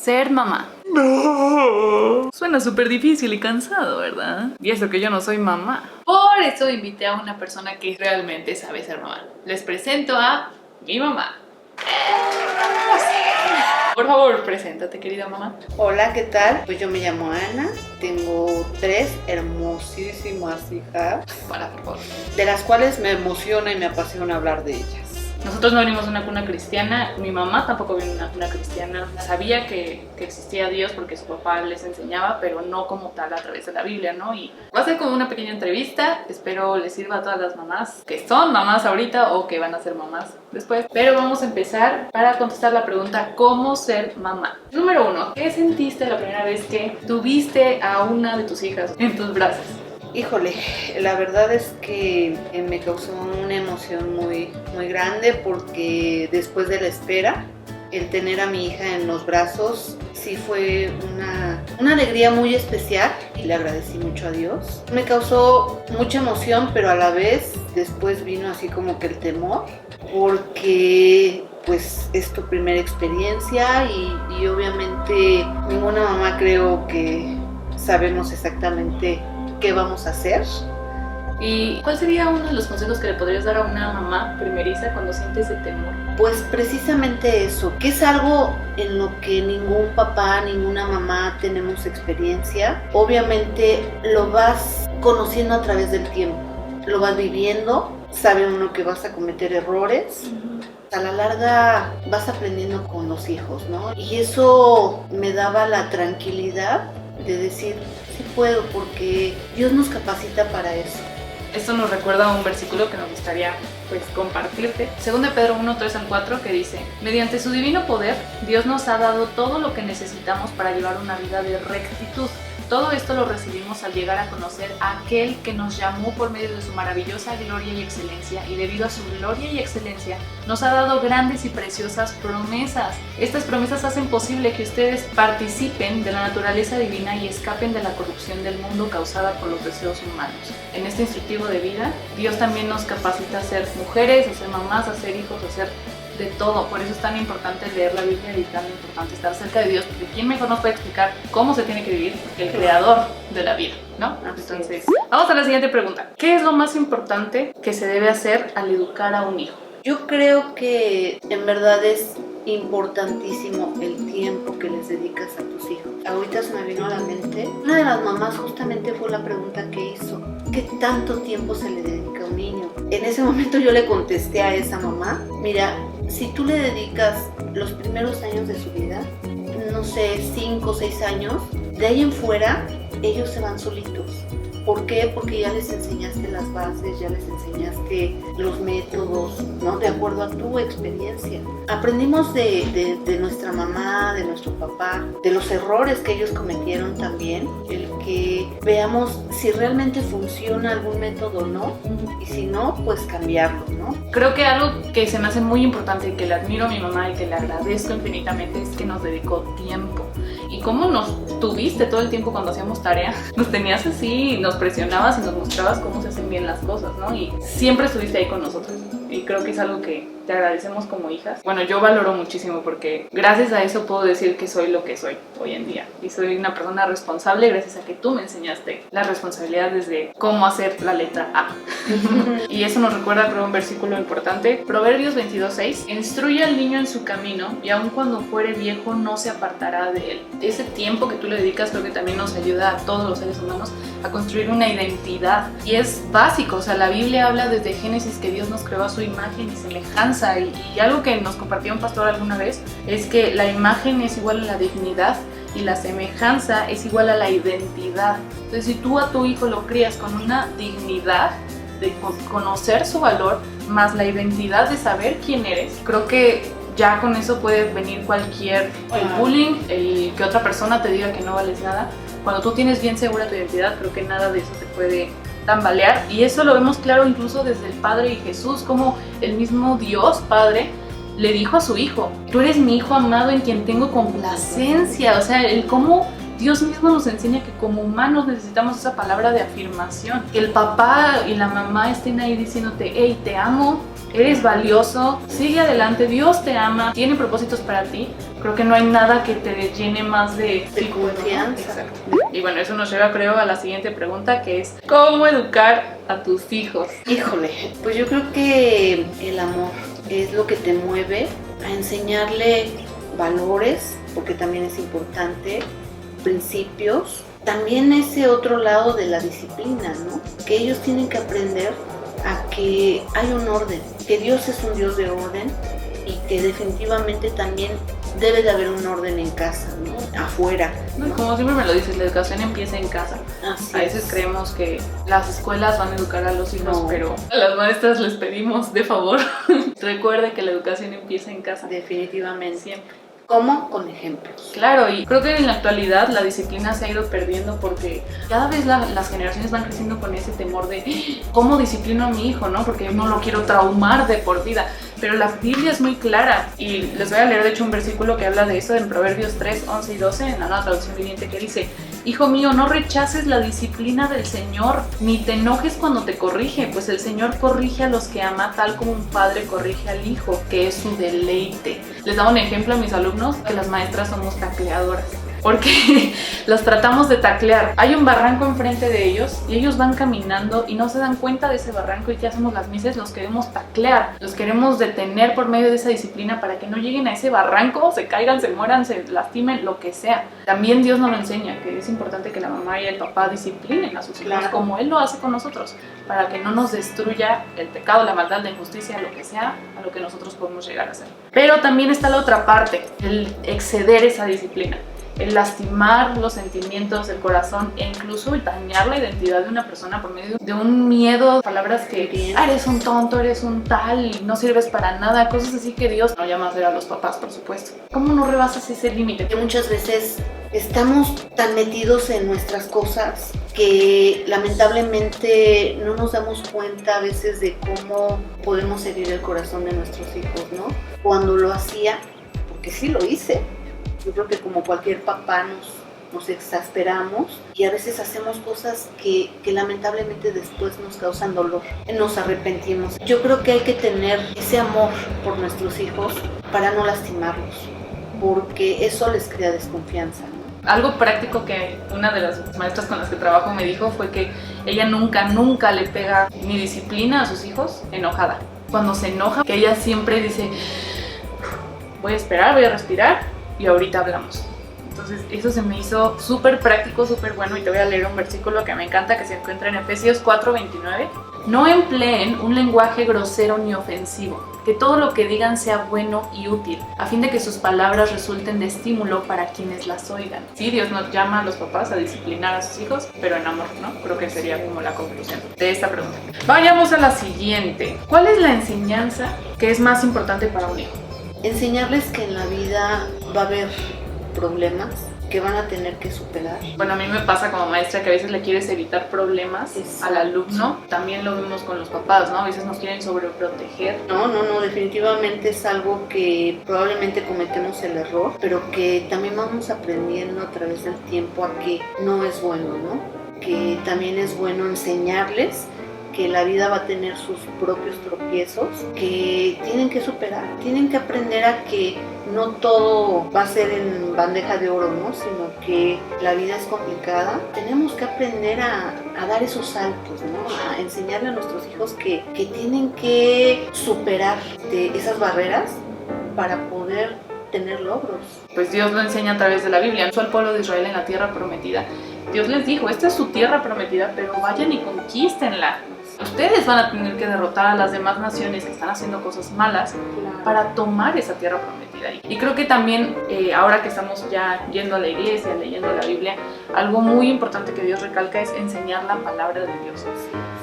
ser mamá. No. Suena súper difícil y cansado, ¿verdad? Y eso que yo no soy mamá. Por eso invité a una persona que realmente sabe ser mamá. Les presento a mi mamá. Por favor, preséntate, querida mamá. Hola, ¿qué tal? Pues yo me llamo Ana, tengo 3 hermosísimas hijas, Para, por favor. de las cuales me emociona y me apasiona hablar de ellas. Nosotros no venimos de una cuna cristiana, mi mamá tampoco viene de una cuna cristiana. Sabía que existía Dios porque su papá les enseñaba, pero no como tal a través de la Biblia, ¿no? Y va a ser como una pequeña entrevista, espero les sirva a todas las mamás que son mamás ahorita o que van a ser mamás después. Pero vamos a empezar para contestar la pregunta, ¿cómo ser mamá? Número 1, ¿qué sentiste la primera vez que tuviste a una de tus hijas en tus brazos? Híjole, la verdad es que me causó una emoción muy grande porque después de la espera, el tener a mi hija en los brazos sí fue una alegría muy especial y le agradecí mucho a Dios. Me causó mucha emoción, pero a la vez después vino así como que el temor porque pues es tu primera experiencia y obviamente ninguna mamá creo que sabemos exactamente qué vamos a hacer. ¿Y cuál sería uno de los consejos que le podrías dar a una mamá primeriza cuando siente ese temor? Pues precisamente eso, que es algo en lo que ningún papá, ninguna mamá tenemos experiencia. Obviamente lo vas conociendo a través del tiempo, lo vas viviendo, sabe uno que vas a cometer errores. A la larga vas aprendiendo con los hijos, ¿no? Y eso me daba la tranquilidad de decir, sí puedo, porque Dios nos capacita para eso. Esto nos recuerda a un versículo que nos gustaría pues compartirte. Según de Pedro 1, 3 al 4, que dice: mediante su divino poder, Dios nos ha dado todo lo que necesitamos para llevar una vida de rectitud. Todo esto lo recibimos al llegar a conocer a aquel que nos llamó por medio de su maravillosa gloria y excelencia, y debido a su gloria y excelencia nos ha dado grandes y preciosas promesas. Estas promesas hacen posible que ustedes participen de la naturaleza divina y escapen de la corrupción del mundo causada por los deseos humanos. En este instructivo de vida, Dios también nos capacita a ser mujeres, a ser mamás, a ser hijos, a ser de todo. Por eso es tan importante leer la Biblia y tan importante estar cerca de Dios, porque ¿quién mejor nos puede explicar cómo se tiene que vivir que el creador de la vida, ¿no? Entonces, vamos a la siguiente pregunta. ¿Qué es lo más importante que se debe hacer al educar a un hijo? Yo creo que en verdad es importantísimo el tiempo que les dedicas a tus hijos. Ahorita se me vino a la mente, una de las mamás justamente fue la pregunta que hizo: ¿qué tanto tiempo se le dedica a un niño? En ese momento yo le contesté a esa mamá: mira, si tú le dedicas los primeros años de su vida, no sé, 5 o 6 años, de ahí en fuera ellos se van solitos. ¿Por qué? Porque ya les enseñaste las bases, ya les enseñaste los métodos, ¿no? De acuerdo a tu experiencia. Aprendimos de nuestra mamá, de nuestro papá, de los errores que ellos cometieron también, el que veamos si realmente funciona algún método o no, y si no, pues cambiarlo, ¿no? Creo que algo que se me hace muy importante y que le admiro a mi mamá y que le agradezco infinitamente es que nos dedicó tiempo. Y cómo nos tuviste todo el tiempo cuando hacíamos tarea, nos tenías así, nos presionabas y nos mostrabas cómo se hacen bien las cosas, ¿no? Y siempre estuviste ahí con nosotros. Y creo que es algo que te agradecemos como hijas. Bueno, yo valoro muchísimo porque gracias a eso puedo decir que soy lo que soy hoy en día. Y soy una persona responsable gracias a que tú me enseñaste la responsabilidad desde cómo hacer la letra A. Y eso nos recuerda, creo, un versículo importante. Proverbios 22:6. Instruye al niño en su camino y aun cuando fuere viejo no se apartará de él. Ese tiempo que tú le dedicas creo que también nos ayuda a todos los seres humanos a construir una identidad. Y es básico, o sea, la Biblia habla desde Génesis que Dios nos creó a su imagen y semejanza. Y algo que nos compartió un pastor alguna vez es que la imagen es igual a la dignidad y la semejanza es igual a la identidad. Entonces, si tú a tu hijo lo crías con una dignidad de conocer su valor, más la identidad de saber quién eres, creo que ya con eso puede venir cualquier el bullying, el que otra persona te diga que no vales nada. Cuando tú tienes bien segura tu identidad, creo que nada de eso te puede tambalear, y eso lo vemos claro incluso desde el Padre y Jesús, como el mismo Dios Padre le dijo a su hijo: tú eres mi hijo amado en quien tengo complacencia. O sea, el cómo Dios mismo nos enseña que como humanos necesitamos esa palabra de afirmación, que el papá y la mamá estén ahí diciéndote: hey, te amo, eres valioso, sigue adelante, Dios te ama, tiene propósitos para ti. Creo que no hay nada que te llene más de confianza. Exacto. Y bueno, eso nos lleva, creo, a la siguiente pregunta, que es ¿cómo educar a tus hijos? Híjole, pues yo creo que el amor es lo que te mueve a enseñarle valores, porque también es importante, principios, también ese otro lado de la disciplina, ¿no? Que ellos tienen que aprender a que hay un orden, que Dios es un Dios de orden y que definitivamente también debe de haber un orden en casa, ¿no? Afuera, ¿no? Como siempre me lo dices, la educación empieza en casa. Así A veces es. creemos que las escuelas van a educar a los hijos, No. pero a las maestras les pedimos de favor, recuerde que la educación empieza en casa. Definitivamente. Siempre. ¿Cómo? Con ejemplos. Claro, y creo que en la actualidad la disciplina se ha ido perdiendo porque cada vez las generaciones van creciendo con ese temor de ¿cómo disciplino a mi hijo? ¿No? Porque no lo quiero traumar de por vida. Pero la Biblia es muy clara y les voy a leer de hecho un versículo que habla de eso en Proverbios 3, 11 y 12 en la Nueva Traducción Viviente, que dice: Hijo mío, no rechaces la disciplina del Señor, ni te enojes cuando te corrige, pues el Señor corrige a los que ama tal como un padre corrige al hijo, que es su deleite. Les daba un ejemplo a mis alumnos que las maestras somos tacleadoras, porque los tratamos de taclear. Hay un barranco enfrente de ellos y ellos van caminando y no se dan cuenta de ese barranco, y ¿qué hacemos las mises? Los queremos taclear, los queremos detener por medio de esa disciplina para que no lleguen a ese barranco, se caigan, se mueran, se lastimen, lo que sea. También Dios nos lo enseña, que es importante que la mamá y el papá disciplinen a sus hijos, Claro. como Él lo hace con nosotros, para que no nos destruya el pecado, la maldad, la injusticia, lo que sea, a lo que nosotros podemos llegar a hacer. Pero también está la otra parte, el exceder esa disciplina, el lastimar los sentimientos del corazón e incluso dañar la identidad de una persona por medio de un miedo, palabras que eres un tonto, eres un tal, no sirves para nada, cosas así que Dios no llama a hacer a los papás, por supuesto. ¿Cómo no rebasas ese límite? Que muchas veces estamos tan metidos en nuestras cosas que lamentablemente no nos damos cuenta a veces de cómo podemos herir el corazón de nuestros hijos, ¿no? Cuando lo hacía, porque sí lo hice, yo creo que como cualquier papá nos exasperamos y a veces hacemos cosas que lamentablemente después nos causan dolor, nos arrepentimos. Yo creo que hay que tener ese amor por nuestros hijos para no lastimarlos, porque eso les crea desconfianza, ¿no? Algo práctico que una de las maestras con las que trabajo me dijo fue que ella nunca le pega ni disciplina a sus hijos enojada. Cuando se enoja, que ella siempre dice: voy a esperar, voy a respirar y ahorita hablamos. Entonces eso se me hizo súper práctico, súper bueno, y te voy a leer un versículo que me encanta, que se encuentra en Efesios 4:29. No empleen un lenguaje grosero ni ofensivo, que todo lo que digan sea bueno y útil, a fin de que sus palabras resulten de estímulo para quienes las oigan. Sí, Dios nos llama a los papás a disciplinar a sus hijos, pero en amor, ¿no? Creo que sería como la conclusión de esta pregunta. Vayamos a la siguiente. ¿Cuál es la enseñanza que es más importante para un hijo? Enseñarles que en la vida va a haber problemas que van a tener que superar. Bueno, a mí me pasa como maestra que a veces le quieres evitar problemas Exacto. al alumno. También lo vemos con los papás, ¿no? A veces nos quieren sobreproteger. No, definitivamente es algo que probablemente cometemos el error, pero que también vamos aprendiendo a través del tiempo a que no es bueno, ¿no? Que también es bueno enseñarles que la vida va a tener sus propios tropiezos, que tienen que superar, tienen que aprender a que no todo va a ser en bandeja de oro, ¿no? Sino que la vida es complicada. Tenemos que aprender a dar esos saltos, ¿no? A enseñarle a nuestros hijos que tienen que superar esas barreras para poder tener logros. Pues Dios lo enseña a través de la Biblia. Al pueblo de Israel en la tierra prometida, Dios les dijo: esta es su tierra prometida, pero vayan y conquístenla. Ustedes van a tener que derrotar a las demás naciones que están haciendo cosas malas para tomar esa tierra prometida. Y creo que también, ahora que estamos ya yendo a la iglesia, leyendo la Biblia, algo muy importante que Dios recalca es enseñar la palabra de Dios.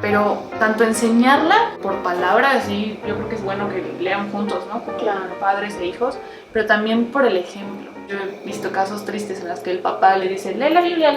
Pero tanto enseñarla por palabra, así yo creo que es bueno que lean juntos, ¿no? Como padres e hijos, pero también por el ejemplo. Yo he visto casos tristes en los que el papá le dice: lee la Biblia,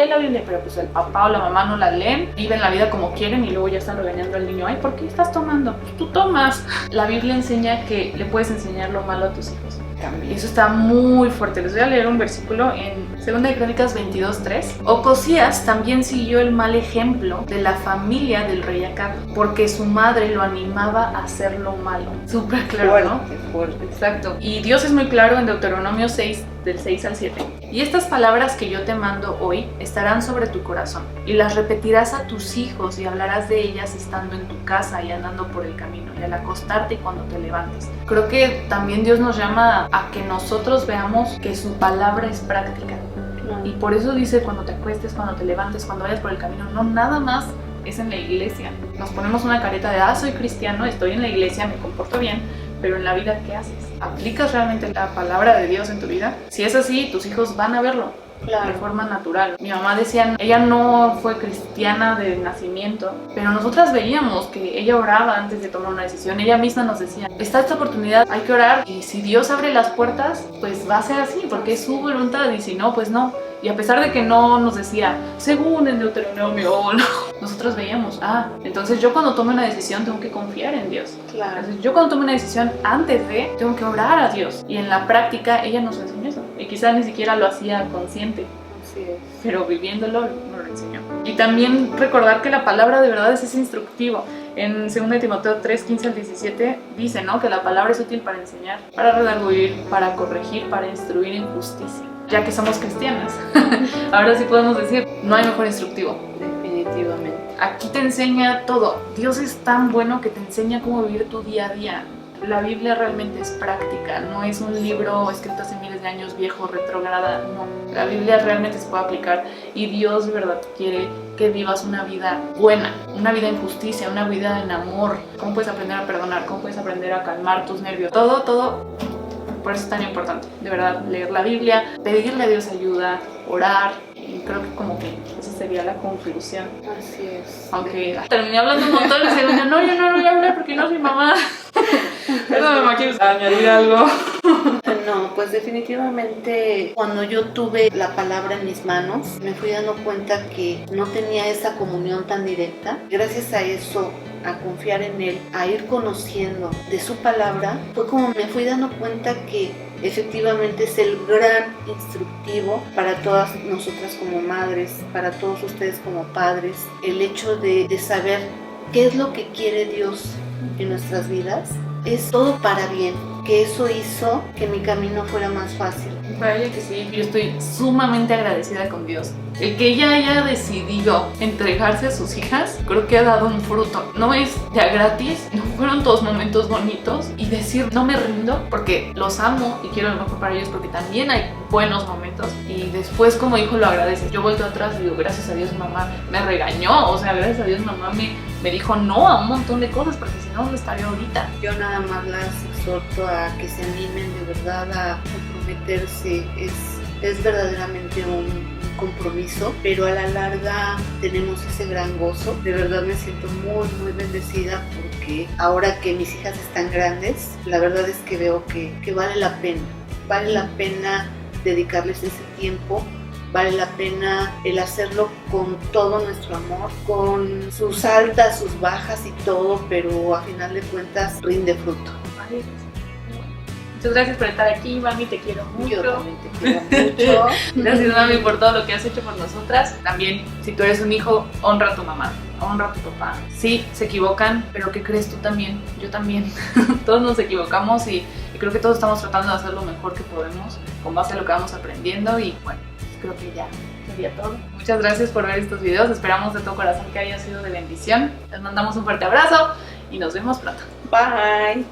pero pues el papá o la mamá no la leen, viven la vida como quieren y luego ya están regañando al niño: ay, ¿por qué estás tomando? Pues tú tomas. La Biblia enseña que le puedes enseñar lo malo a tus hijos, También. Eso está muy fuerte. Les voy a leer un versículo en 2 de Crónicas 22:3. Ocosías también siguió el mal ejemplo de la familia del rey Acab, porque su madre lo animaba a hacer lo malo. Súper claro, ¿no? Fuerte. Exacto. Y Dios es muy claro en Deuteronomio 6, del 6 al 7. Y estas palabras que yo te mando hoy estarán sobre tu corazón, y las repetirás a tus hijos y hablarás de ellas estando en tu casa y andando por el camino, y al acostarte y cuando te levantes. Creo que también Dios nos llama a que nosotros veamos que su palabra es práctica. Y por eso dice cuando te acuestes, cuando te levantes, cuando vayas por el camino, no nada más es en la iglesia. Nos ponemos una careta de, soy cristiano, estoy en la iglesia, me comporto bien, pero en la vida, ¿qué haces? ¿Aplicas realmente la palabra de Dios en tu vida? Si es así, tus hijos van a verlo. Claro. De forma natural. Mi mamá decía, ella no fue cristiana de nacimiento, pero nosotras veíamos que ella oraba antes de tomar una decisión. Ella misma nos decía, está esta oportunidad, hay que orar, y si Dios abre las puertas, pues va a ser así, porque es su voluntad, y si no, pues no. Y a pesar de que no nos decía, según en Deuteronomio, no, nosotros veíamos, entonces yo cuando tome una decisión tengo que confiar en Dios. Claro. Entonces yo cuando tome una decisión antes de, tengo que orar a Dios. Y en la práctica ella nos enseñó eso. Y quizás ni siquiera lo hacía consciente. Así es. Pero viviéndolo nos lo enseñó. Y también recordar que la palabra de verdad es instructivo. En 2 de Timoteo 3, 15 al 17 dice, ¿no?, que la palabra es útil para enseñar, para redarguir, para corregir, para instruir en justicia. Ya que somos cristianas, ahora sí podemos decir, no hay mejor instructivo. Definitivamente. Aquí te enseña todo. Dios es tan bueno que te enseña cómo vivir tu día a día. La Biblia realmente es práctica, no es un libro escrito hace miles de años, viejo, retrógrada, no. La Biblia realmente se puede aplicar y Dios de verdad quiere que vivas una vida buena, una vida en justicia, una vida en amor. ¿Cómo puedes aprender a perdonar? ¿Cómo puedes aprender a calmar tus nervios? Todo. Por eso es tan importante, de verdad, leer la Biblia, pedirle a Dios ayuda, orar. Y creo que como que esa sería la conclusión. Así es. Aunque terminé hablando un montón y yo no voy a hablar porque no soy mamá. Perdón, mamá, ¿quieres añadir algo? No, pues definitivamente cuando yo tuve la palabra en mis manos, me fui dando cuenta que no tenía esa comunión tan directa. Gracias a eso, a confiar en Él, a ir conociendo de su palabra, fue como me fui dando cuenta que efectivamente es el gran instructivo para todas nosotras como madres, para todos ustedes como padres, el hecho de saber qué es lo que quiere Dios en nuestras vidas. Es todo para bien, que eso hizo que mi camino fuera más fácil. Vaya que sí, yo estoy sumamente agradecida con Dios. El que ella haya decidido entregarse a sus hijas, creo que ha dado un fruto. No es ya gratis, no fueron todos momentos bonitos. Y decir, no me rindo, porque los amo y quiero lo mejor para ellos, porque también hay buenos momentos. Y después como hijo lo agradece. Yo vuelto atrás y digo, gracias a Dios mamá me regañó. O sea, gracias a Dios mamá me dijo no a un montón de cosas, porque si no estaría ahorita. Yo nada más las exhorto a que se animen de verdad a comprometerse. Es verdaderamente un compromiso, pero a la larga tenemos ese gran gozo. De verdad me siento muy bendecida porque ahora que mis hijas están grandes, la verdad es que veo que vale la pena dedicarles ese tiempo, vale la pena el hacerlo con todo nuestro amor, con sus altas, sus bajas y todo, pero a final de cuentas rinde fruto. Muchas gracias por estar aquí, mami, te quiero mucho. Yo también te quiero mucho. Gracias, mami, por todo lo que has hecho por nosotras. También, si tú eres un hijo, honra a tu mamá, honra a tu papá. Sí, se equivocan, pero ¿qué crees tú también? Yo también. Todos nos equivocamos y creo que todos estamos tratando de hacer lo mejor que podemos con base a lo que vamos aprendiendo y bueno, creo que ya sería todo. Muchas gracias por ver estos videos, esperamos de todo corazón que haya sido de bendición. Les mandamos un fuerte abrazo y nos vemos pronto. Bye.